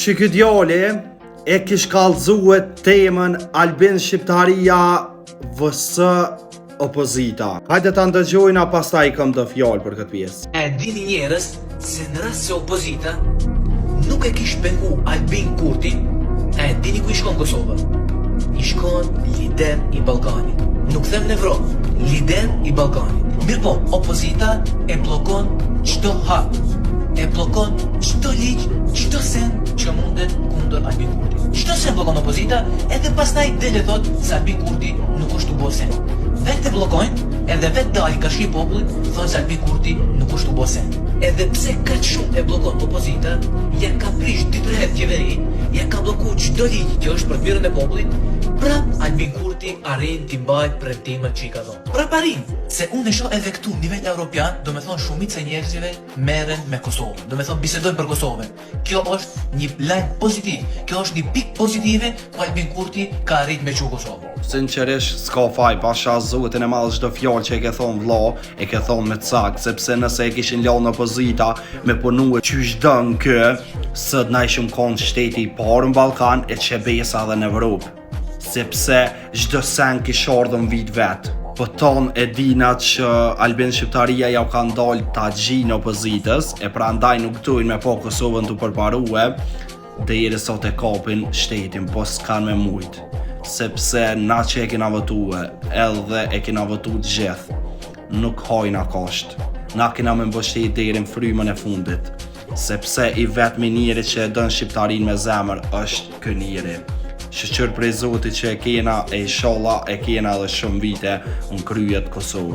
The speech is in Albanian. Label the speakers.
Speaker 1: që këtë djali e kish kallëzue temën Albin Shqiptaria vs opozita. Hajde ta ndëgjojna, pastaj kam të fjallë për këtë pjesë.
Speaker 2: E dini njerës se në rast se opozita nuk e kish pengu Albin Kurti, e dini ku i shkon Kosovë? I shkon lider i Ballkanit. Nuk them në Evropë, lider i Ballkanit. Mirë po, opozita e blokon çdo hap, e blokon çdo ligj, çdo sen që mundet kundër Albin Kurti. Çdo sen blokon opozita, edhe pastaj dele thot se Albin Kurti nuk është u bo sen. Vetë blokojnë, edhe vetë dalin ka shki popullit, thonë se Albin Kurti nuk është u bo sen. Edhe pse kaq shumë e blokon opozita, ja ka prish 2-3 herë qeveri, ja ka bloku çdo ligj që është për të mirën e popullit, prap Albin Kurti arrin t'i mbajt premtimet që i ka dhënë. Prap arrin, se unë e shoh edhe këtu në nivel evropian, do me thonë shumica e njerëzve merren me Kosovën, do me thonë bisedojnë për Kosovën. Kjo është një lajm pozitiv, kjo është një pikë pozitive ku Albin Kurti ka arrit me çu Kosovën.
Speaker 1: Sinqerisht s'ka faj, pasha zotin e madh çdo fjalë që e ke thonë vlla, e ke thonë me cakt, sepse nëse e kishin lënë opozita me punue qysh dën kë, sot na ishim kon shteti i parë në Ballkan e çebesa edhe në Evropë. Sepse çdo sen kish ardhur vit vet. Po ton e dinat që Albin Shqiptaria ja ka ndalë ta gjin opozitës, e prandaj nuk dojnë me po Kosovën të përparue, deri sot e kapin shtetin, po s'kan me mujt. Sepse na që e kena votue, edhe e kena votu të gjithë, nuk hajna kasht. Na kena me mbështet deri në frymën e fundit, sepse i vetmi njeri që e dën Shqiptarin me zemër është ky njeri. Shqyr prej Zotit që e kena, e inshallah e kena edhe shumë vite në kryet Kosovë.